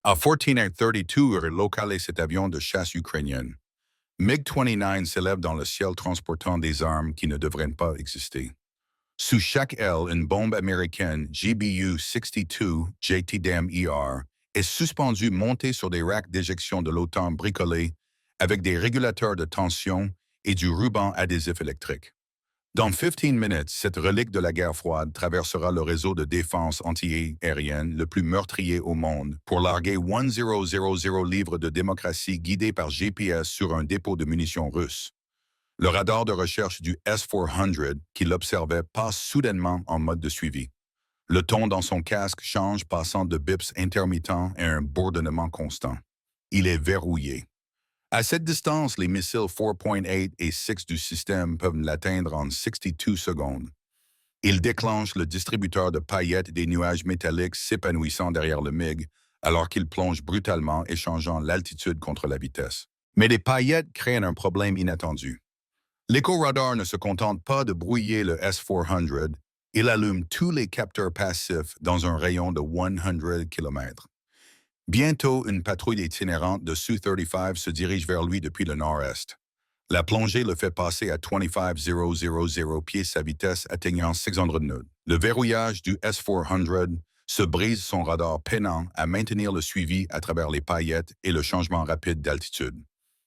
À 14h32, relocalé cet avion de chasse ukrainienne. MiG-29 s'élève dans le ciel transportant des armes qui ne devraient pas exister. Sous chaque aile, une bombe américaine GBU-62 JTDAM-ER est suspendue montée sur des racks d'éjection de l'OTAN bricolés avec des régulateurs de tension et du ruban adhésif électrique. Dans 15 minutes, cette relique de la guerre froide traversera le réseau de défense anti-aérienne le plus meurtrier au monde pour larguer 1000 livres de démocratie guidés par GPS sur un dépôt de munitions russe. Le radar de recherche du S-400, qui l'observait, passe soudainement en mode de suivi. Le ton dans son casque change, passant de bips intermittents à un bourdonnement constant. Il est verrouillé. À cette distance, les missiles 4.8 et 6 du système peuvent l'atteindre en 62 secondes. Il déclenche le distributeur de paillettes des nuages métalliques s'épanouissant derrière le MiG, alors qu'il plonge brutalement, échangeant l'altitude contre la vitesse. Mais les paillettes créent un problème inattendu. L'éco-radar ne se contente pas de brouiller le S-400, il allume tous les capteurs passifs dans un rayon de 100 km. Bientôt, une patrouille itinérante de Su-35 se dirige vers lui depuis le nord-est. La plongée le fait passer à 25,000 pieds sa vitesse atteignant 600 nœuds. Le verrouillage du S-400 se brise son radar peinant à maintenir le suivi à travers les paillettes et le changement rapide d'altitude.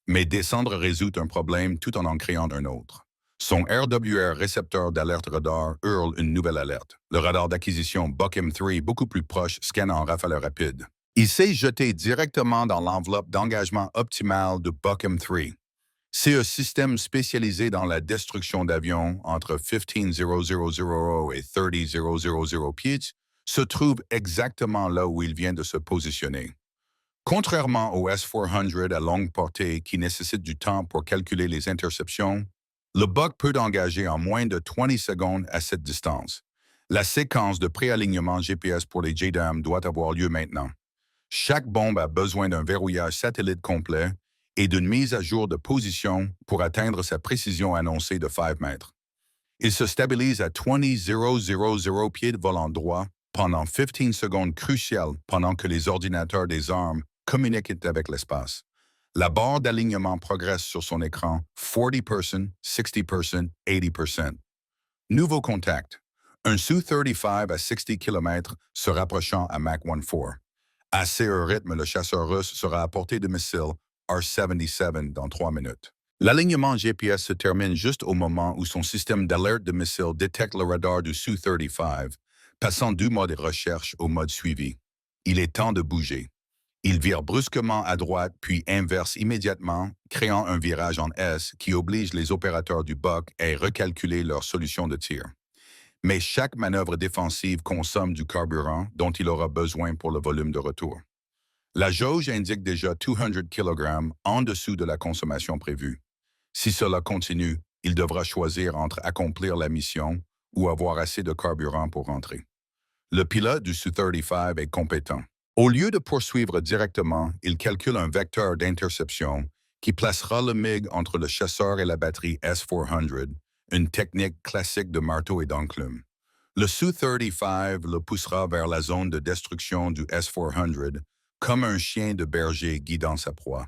Mais descendre résout un problème tout en créant un autre. Son RWR récepteur d'alerte radar hurle une nouvelle alerte. Le radar d'acquisition Buck M3, beaucoup plus proche, scanne en rafale rapide. Il s'est jeté directement dans l'enveloppe d'engagement optimale de Buck M3. C'est un système spécialisé dans la destruction d'avions entre 15,000 et 30,000 pieds, se trouve exactement là où il vient de se positionner. Contrairement au S-400 à longue portée qui nécessite du temps pour calculer les interceptions, le Buck peut engager en moins de 20 secondes à cette distance. La séquence de préalignement GPS pour les JDAM doit avoir lieu maintenant. Chaque bombe a besoin d'un verrouillage satellite complet et d'une mise à jour de position pour atteindre sa précision annoncée de 5 mètres. Il se stabilise à 20,000 pieds de volant droit pendant 15 secondes cruciales pendant que les ordinateurs des armes communiquent avec l'espace. La barre d'alignement progresse sur son écran 40%, 60%, 80%. Nouveau contact. Un Su-35 à 60 km se rapprochant à Mach 1.4. À ce rythme, le chasseur russe sera à portée de missiles R-77 dans 3 minutes. L'alignement GPS se termine juste au moment où son système d'alerte de missiles détecte le radar du Su-35, passant du mode recherche au mode suivi. Il est temps de bouger. Il vire brusquement à droite puis inverse immédiatement, créant un virage en S qui oblige les opérateurs du Buck à recalculer leur solution de tir. Mais chaque manœuvre défensive consomme du carburant dont il aura besoin pour le volume de retour. La jauge indique déjà 200 kg en dessous de la consommation prévue. Si cela continue, il devra choisir entre accomplir la mission ou avoir assez de carburant pour rentrer. Le pilote du Su-35 est compétent. Au lieu de poursuivre directement, il calcule un vecteur d'interception qui placera le MiG entre le chasseur et la batterie S-400, une technique classique de marteau et d'enclume. Le Su-35 le poussera vers la zone de destruction du S-400 comme un chien de berger guidant sa proie.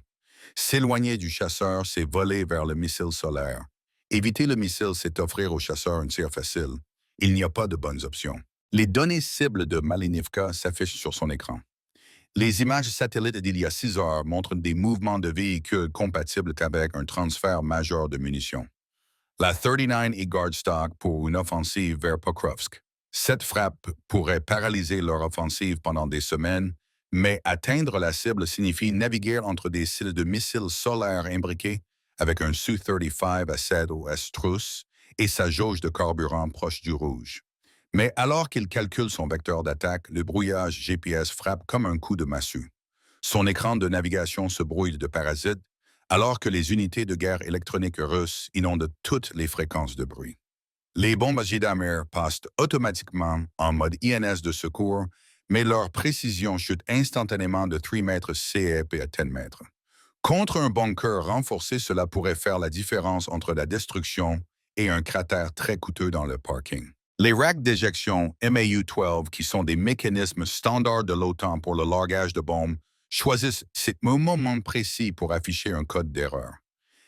S'éloigner du chasseur, c'est voler vers le missile solaire. Éviter le missile, c'est offrir au chasseur un tir facile. Il n'y a pas de bonnes options. Les données cibles de Malinivka s'affichent sur son écran. Les images satellites d'il y a 6 heures montrent des mouvements de véhicules compatibles avec un transfert majeur de munitions. La 39 est garde stock pour une offensive vers Pokrovsk. Cette frappe pourrait paralyser leur offensive pendant des semaines, mais atteindre la cible signifie naviguer entre des sites de missiles solaires imbriqués avec un Su-35 à 7 au S-Truss et sa jauge de carburant proche du rouge. Mais alors qu'il calcule son vecteur d'attaque, le brouillage GPS frappe comme un coup de massue. Son écran de navigation se brouille de parasites, alors que les unités de guerre électronique russes inondent toutes les fréquences de bruit. Les bombes à JDAM passent automatiquement en mode INS de secours, mais leur précision chute instantanément de 3 mètres CEP à 10 mètres. Contre un bunker renforcé, cela pourrait faire la différence entre la destruction et un cratère très coûteux dans le parking. Les racks d'éjection MAU-12, qui sont des mécanismes standards de l'OTAN pour le largage de bombes, choisissent ce moment précis pour afficher un code d'erreur.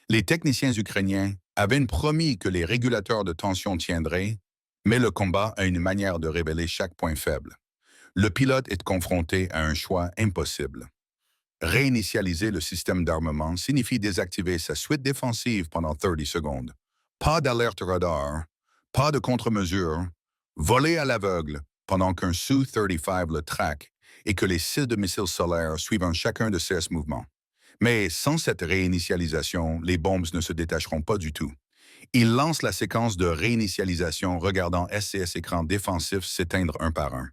Les techniciens ukrainiens avaient promis que les régulateurs de tension tiendraient, mais le combat a une manière de révéler chaque point faible. Le pilote est confronté à un choix impossible. Réinitialiser le système d'armement signifie désactiver sa suite défensive pendant 30 secondes. Pas d'alerte radar, pas de contre-mesure, voler à l'aveugle pendant qu'un Su-35 le traque et que les 6 de missiles solaires suivent chacun de ses mouvements. Mais sans cette réinitialisation, les bombes ne se détacheront pas du tout. Il lance la séquence de réinitialisation regardant SCS écran défensif s'éteindre un par un.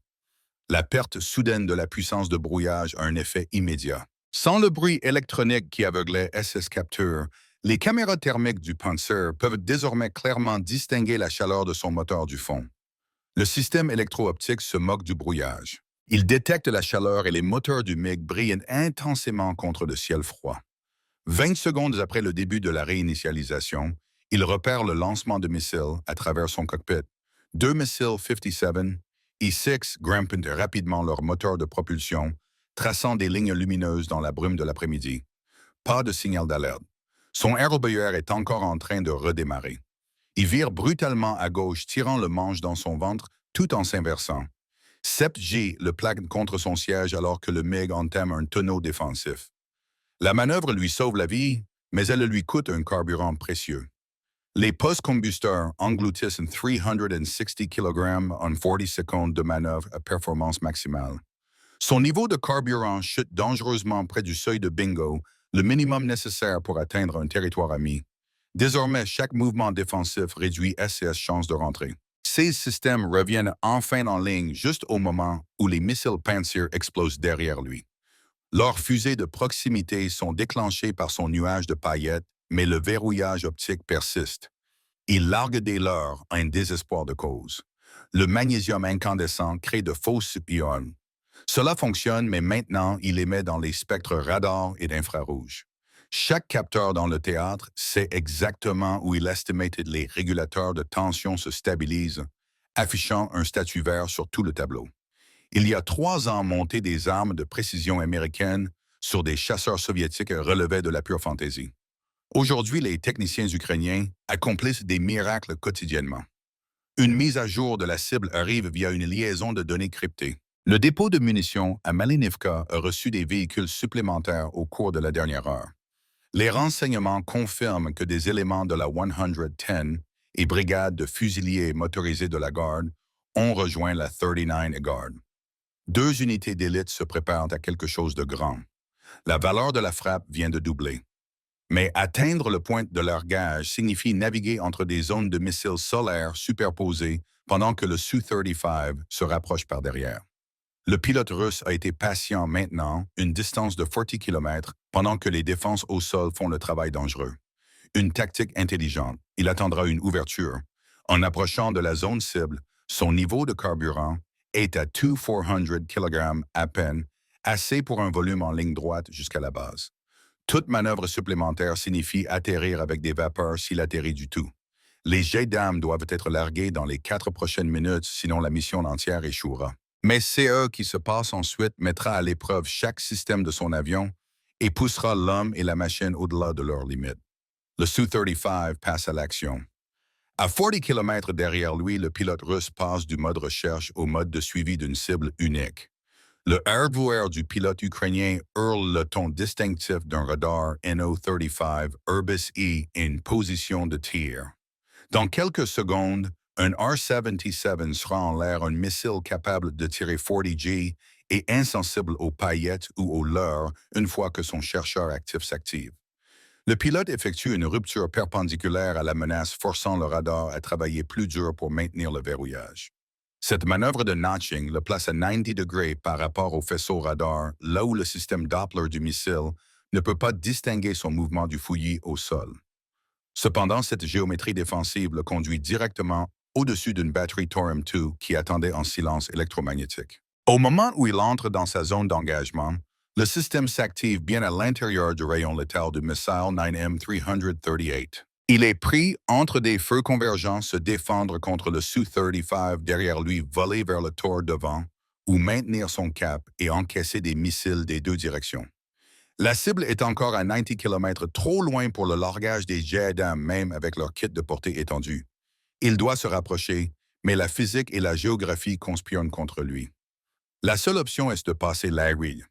La perte soudaine de la puissance de brouillage a un effet immédiat. Sans le bruit électronique qui aveuglait SS Capture, les caméras thermiques du Panzer peuvent désormais clairement distinguer la chaleur de son moteur du fond. Le système électro-optique se moque du brouillage. Il détecte la chaleur et les moteurs du MiG brillent intensément contre le ciel froid. 20 secondes après le début de la réinitialisation, il repère le lancement de missiles à travers son cockpit. 2 missiles 57 et 6 grimpent rapidement leur moteur de propulsion, traçant des lignes lumineuses dans la brume de l'après-midi. Pas de signal d'alerte. Son aérobuyeur est encore en train de redémarrer. Il vire brutalement à gauche, tirant le manche dans son ventre tout en s'inversant. Sept G le plaque contre son siège alors que le MiG entame un tonneau défensif. La manœuvre lui sauve la vie, mais elle lui coûte un carburant précieux. Les post-combusteurs engloutissent 360 kg en 40 secondes de manœuvre à performance maximale. Son niveau de carburant chute dangereusement près du seuil de bingo, le minimum nécessaire pour atteindre un territoire ami. Désormais, chaque mouvement défensif réduit SCS chances de rentrer. Ces systèmes reviennent enfin en ligne juste au moment où les missiles Panzer explosent derrière lui. Leurs fusées de proximité sont déclenchées par son nuage de paillettes, mais le verrouillage optique persiste. Il largue des leurs à un désespoir de cause. Le magnésium incandescent crée de fausses iones. Cela fonctionne, mais maintenant, il émet dans les spectres radar et d'infrarouge. Chaque capteur dans le théâtre sait exactement où il estime que les régulateurs de tension se stabilisent, affichant un statut vert sur tout le tableau. Il y a 3 ans, monter des armes de précision américaines sur des chasseurs soviétiques relevait de la pure fantaisie. Aujourd'hui, les techniciens ukrainiens accomplissent des miracles quotidiennement. Une mise à jour de la cible arrive via une liaison de données cryptées. Le dépôt de munitions à Malinivka a reçu des véhicules supplémentaires au cours de la dernière heure. Les renseignements confirment que des éléments de la 110 et brigade de fusiliers motorisés de la garde ont rejoint la 39 Guard. 2 unités d'élite se préparent à quelque chose de grand. La valeur de la frappe vient de doubler. Mais atteindre le point de leur gage signifie naviguer entre des zones de missiles solaires superposées pendant que le Su-35 se rapproche par derrière. Le pilote russe a été patient maintenant, une distance de 40 km, pendant que les défenses au sol font le travail dangereux. Une tactique intelligente. Il attendra une ouverture. En approchant de la zone cible, son niveau de carburant est à 400 kg à peine, assez pour un volume en ligne droite jusqu'à la base. Toute manœuvre supplémentaire signifie atterrir avec des vapeurs s'il atterrit du tout. Les jets d'âme doivent être largués dans les 4 prochaines minutes, sinon la mission entière échouera. Mais ce qui se passe ensuite mettra à l'épreuve chaque système de son avion et poussera l'homme et la machine au-delà de leurs limites. Le Su-35 passe à l'action. À 40 km derrière lui, le pilote russe passe du mode recherche au mode de suivi d'une cible unique. Le hardware du pilote ukrainien hurle le ton distinctif d'un radar NO-35 Urbis-E et une position de tir. Dans quelques secondes, un R-77 sera en l'air, un missile capable de tirer 40 G et insensible aux paillettes ou aux leurres une fois que son chercheur actif s'active. Le pilote effectue une rupture perpendiculaire à la menace, forçant le radar à travailler plus dur pour maintenir le verrouillage. Cette manœuvre de notching le place à 90 degrés par rapport au faisceau radar, là où le système Doppler du missile ne peut pas distinguer son mouvement du fouillis au sol. Cependant, cette géométrie défensive le conduit directement au-dessus d'une batterie Thorium 2 qui attendait en silence électromagnétique. Au moment où il entre dans sa zone d'engagement, le système s'active bien à l'intérieur du rayon létal du missile 9M338. Il est pris entre des feux convergents, se défendre contre le Su-35 derrière lui, voler vers le tour devant, ou maintenir son cap et encaisser des missiles des deux directions. La cible est encore à 90 km, trop loin pour le largage des JDAM, même avec leur kit de portée étendue. Il doit se rapprocher, mais la physique et la géographie conspirent contre lui. La seule option est de passer Larry.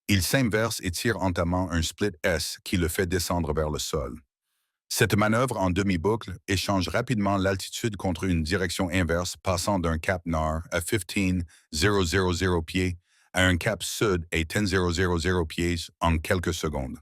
Il s'inverse et tire entamant un split S qui le fait descendre vers le sol. Cette manœuvre en demi-boucle échange rapidement l'altitude contre une direction inverse passant d'un cap nord à 15,000 pieds à un cap sud à 10,000 pieds en quelques secondes.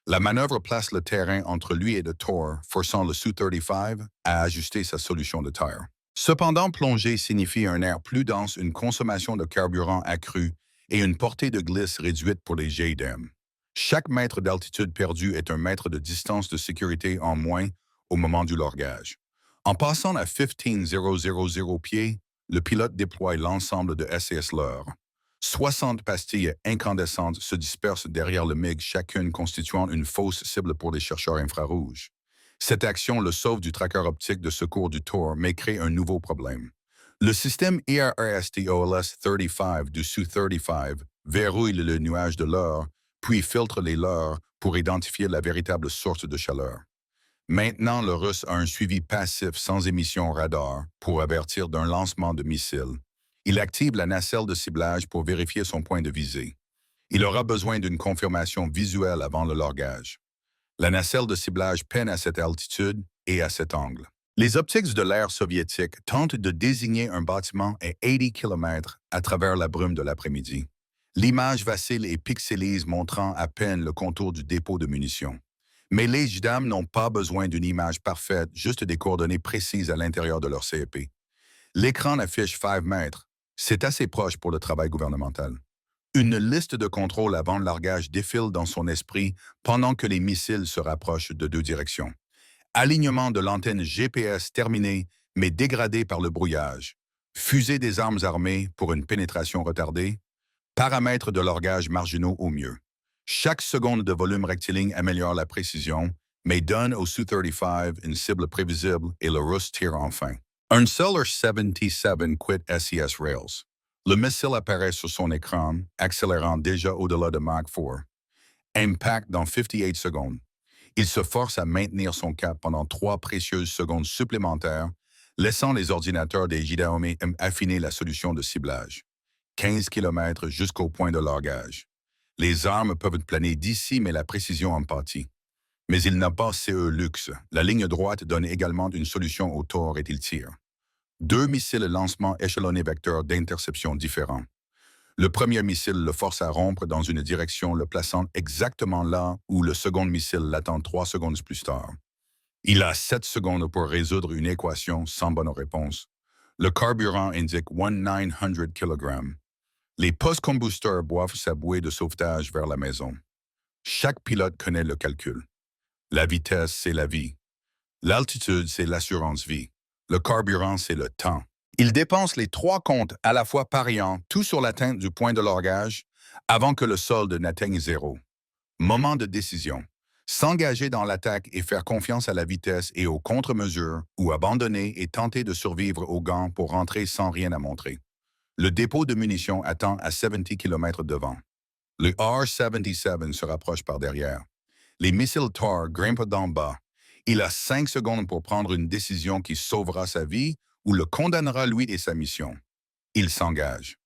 La manœuvre place le terrain entre lui et le Tor, forçant le Su-35 à ajuster sa solution de tir. Cependant, plonger signifie un air plus dense, une consommation de carburant accrue et une portée de glisse réduite pour les JDAM. Chaque mètre d'altitude perdu est un mètre de distance de sécurité en moins au moment du largage. En passant à 15,000 pieds, le pilote déploie l'ensemble de SAS LEUR. 60 pastilles incandescentes se dispersent derrière le MiG, chacune constituant une fausse cible pour les chercheurs infrarouges. Cette action le sauve du tracker optique de secours du Tor, mais crée un nouveau problème. Le système IRST-OLS-35 du Su-35 verrouille le nuage de leurre, puis filtre les leurres pour identifier la véritable source de chaleur. Maintenant, le Russe a un suivi passif sans émission radar pour avertir d'un lancement de missile. Il active la nacelle de ciblage pour vérifier son point de visée. Il aura besoin d'une confirmation visuelle avant le largage. La nacelle de ciblage peine à cette altitude et à cet angle. Les optiques de l'ère soviétique tentent de désigner un bâtiment à 80 km à travers la brume de l'après-midi. L'image vacille et pixelise, montrant à peine le contour du dépôt de munitions. Mais les JDAM n'ont pas besoin d'une image parfaite, juste des coordonnées précises à l'intérieur de leur CEP. L'écran affiche 5 mètres. C'est assez proche pour le travail gouvernemental. Une liste de contrôles avant le largage défile dans son esprit pendant que les missiles se rapprochent de deux directions. Alignement de l'antenne GPS terminé, mais dégradé par le brouillage. Fusée des armes armées pour une pénétration retardée. Paramètres de largage marginaux au mieux. Chaque seconde de volume rectiligne améliore la précision, mais donne au Su-35 une cible prévisible et le Russe tire enfin. Un Solar 77 quitte SES Rails. Le missile apparaît sur son écran, accélérant déjà au-delà de Mach 4. Impact dans 58 secondes. Il se force à maintenir son cap pendant 3 précieuses secondes supplémentaires, laissant les ordinateurs des JDAM affiner la solution de ciblage. 15 km jusqu'au point de largage. Les armes peuvent planer d'ici, mais la précision en pâtit. Mais il n'a pas CE luxe. La ligne droite donne également une solution au Tor et il tire. 2 missiles lancement échelonnés vecteurs d'interception différents. Le premier missile le force à rompre dans une direction, le plaçant exactement là où le second missile l'attend 3 secondes plus tard. Il a 7 secondes pour résoudre une équation sans bonne réponse. Le carburant indique 1900 kg. Les post-combusteurs boivent sa bouée de sauvetage vers la maison. Chaque pilote connaît le calcul. La vitesse, c'est la vie. L'altitude, c'est l'assurance vie. Le carburant, c'est le temps. Il dépense les 3 comptes à la fois pariant tout sur l'atteinte du point de largage avant que le solde n'atteigne 0. Moment de décision. S'engager dans l'attaque et faire confiance à la vitesse et aux contre-mesures ou abandonner et tenter de survivre aux gants pour rentrer sans rien à montrer. Le dépôt de munitions attend à 70 km devant. Le R-77 se rapproche par derrière. Les missiles Tor grimpent d'en bas. Il a 5 secondes pour prendre une décision qui sauvera sa vie ou le condamnera lui et sa mission. Il s'engage.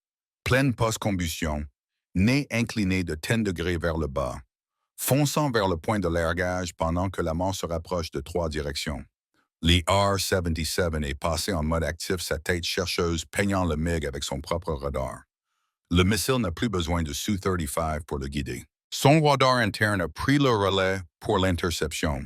Pleine post-combustion, nez incliné de 10 degrés vers le bas, fonçant vers le point de largage pendant que la mort se rapproche de 3 directions. Le R-77 est passé en mode actif, sa tête chercheuse peignant le MiG avec son propre radar. Le missile n'a plus besoin de Su-35 pour le guider. Son radar interne a pris le relais pour l'interception.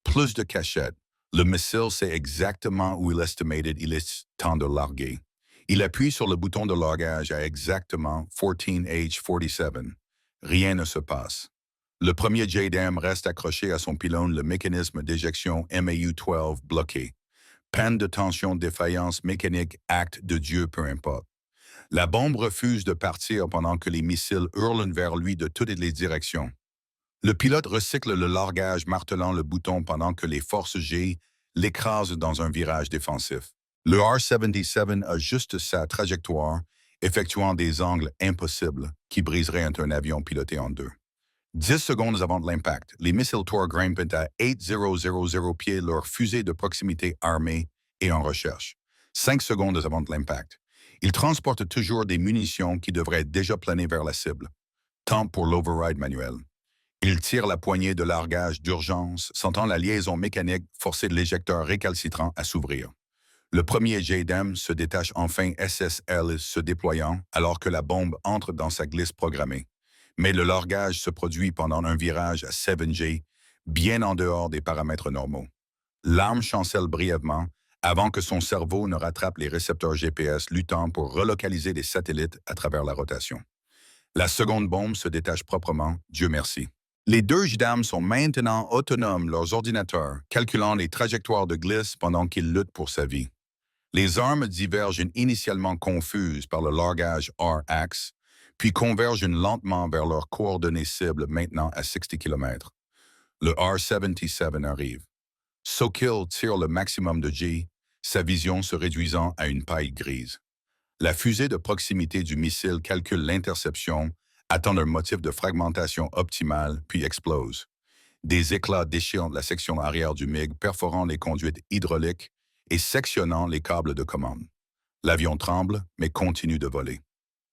Plus de cachette. Le missile sait exactement où il est temps de larguer. Il appuie sur le bouton de largage à exactement 14H47. Rien ne se passe. Le premier JDAM reste accroché à son pylône, le mécanisme d'éjection MAU-12 bloqué. Panne de tension, défaillance mécanique, acte de Dieu, peu importe. La bombe refuse de partir pendant que les missiles hurlent vers lui de toutes les directions. Le pilote recycle le largage, martelant le bouton pendant que les forces G l'écrasent dans un virage défensif. Le R-77 ajuste sa trajectoire effectuant des angles impossibles qui briseraient un avion piloté en deux. 10 secondes avant l'impact, les missiles Tor grimpent à 8000 pieds leur fusée de proximité armée et en recherche. 5 secondes avant l'impact. Ils transportent toujours des munitions qui devraient déjà planer vers la cible. Temps pour l'override manuel. Ils tirent la poignée de largage d'urgence, sentant la liaison mécanique forcer l'éjecteur récalcitrant à s'ouvrir. Le premier JDAM se détache enfin SSL se déployant alors que la bombe entre dans sa glisse programmée. Mais le largage se produit pendant un virage à 7G, bien en dehors des paramètres normaux. L'arme chancelle brièvement avant que son cerveau ne rattrape les récepteurs GPS luttant pour relocaliser les satellites à travers la rotation. La seconde bombe se détache proprement, Dieu merci. Les deux JDAM sont maintenant autonomes, leurs ordinateurs, calculant les trajectoires de glisse pendant qu'ils luttent pour sa vie. Les armes divergent initialement confuses par le largage R-axe, puis convergent lentement vers leurs coordonnées cibles maintenant à 60 km. Le R-77 arrive. Sokil tire le maximum de G, sa vision se réduisant à une paille grise. La fusée de proximité du missile calcule l'interception, attend un motif de fragmentation optimale, puis explose. Des éclats déchirent la section arrière du MiG, perforant les conduites hydrauliques et sectionnant les câbles de commande. L'avion tremble, mais continue de voler.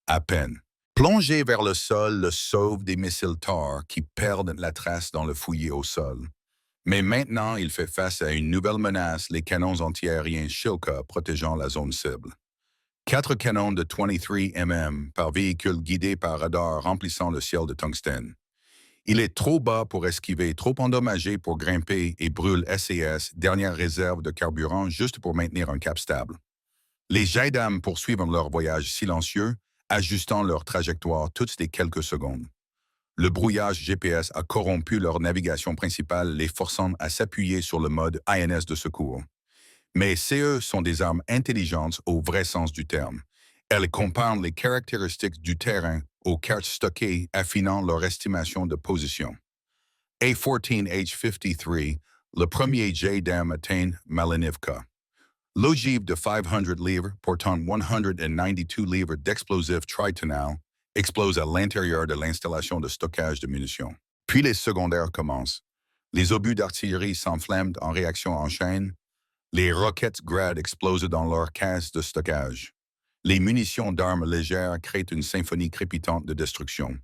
À peine. Plongé vers le sol, le sauve des missiles Tor qui perdent la trace dans le fouillis au sol. Mais maintenant, il fait face à une nouvelle menace, les canons antiaériens Shilka protégeant la zone cible. 4 canons de 23 mm par véhicule guidé par radar remplissant le ciel de tungstène. Il est trop bas pour esquiver, trop endommagé pour grimper et brûle SAS, dernière réserve de carburant juste pour maintenir un cap stable. Les JDAM poursuivent leur voyage silencieux, ajustant leur trajectoire toutes les quelques secondes. Le brouillage GPS a corrompu leur navigation principale, les forçant à s'appuyer sur le mode INS de secours. Mais CE sont des armes intelligentes au vrai sens du terme. Elles comparent les caractéristiques du terrain aux cartes stockées, affinant leur estimation de position. A-14H-53, le premier JDAM atteint Malinivka. L'ogive de 500 livres, portant 192 livres d'explosifs tritonal, explose à l'intérieur de l'installation de stockage de munitions. Puis les secondaires commencent. Les obus d'artillerie s'enflamment en réaction en chaîne. Les roquettes Grad explosent dans leur caisse de stockage. Les munitions d'armes légères créent une symphonie crépitante de destruction.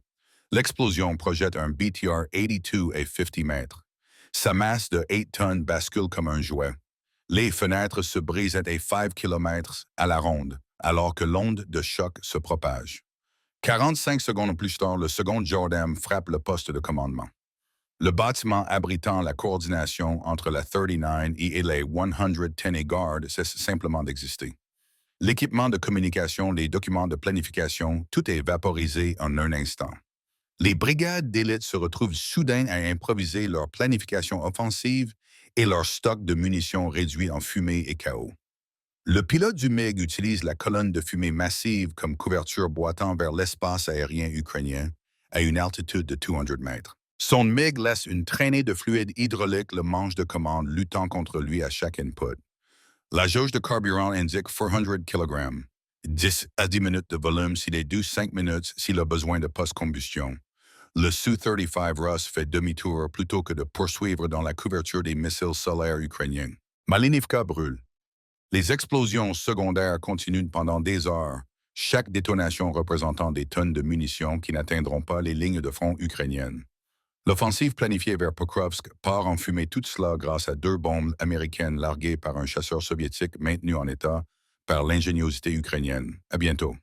L'explosion projette un BTR-82 à 50 mètres. Sa masse de 8 tonnes bascule comme un jouet. Les fenêtres se brisent à 5 km à la ronde, alors que l'onde de choc se propage. 45 secondes plus tard, le second JDAM frappe le poste de commandement. Le bâtiment abritant la coordination entre la 39 et les 110 Guard cesse simplement d'exister. L'équipement de communication, les documents de planification, tout est vaporisé en un instant. Les brigades d'élite se retrouvent soudain à improviser leur planification offensive et leur stock de munitions réduit en fumée et chaos. Le pilote du MiG utilise la colonne de fumée massive comme couverture boitant vers l'espace aérien ukrainien à une altitude de 200 mètres. Son MiG laisse une traînée de fluide hydraulique le manche de commande luttant contre lui à chaque input. La jauge de carburant indique 400 kg, 10 à 10 minutes de volume s'il est dû 5 minutes s'il a besoin de post-combustion. Le Su-35 Rus fait demi-tour plutôt que de poursuivre dans la couverture des missiles solaires ukrainiens. Malinivka brûle. Les explosions secondaires continuent pendant des heures, chaque détonation représentant des tonnes de munitions qui n'atteindront pas les lignes de front ukrainiennes. L'offensive planifiée vers Pokrovsk part en fumée tout cela grâce à 2 bombes américaines larguées par un chasseur soviétique maintenu en état par l'ingéniosité ukrainienne. À bientôt.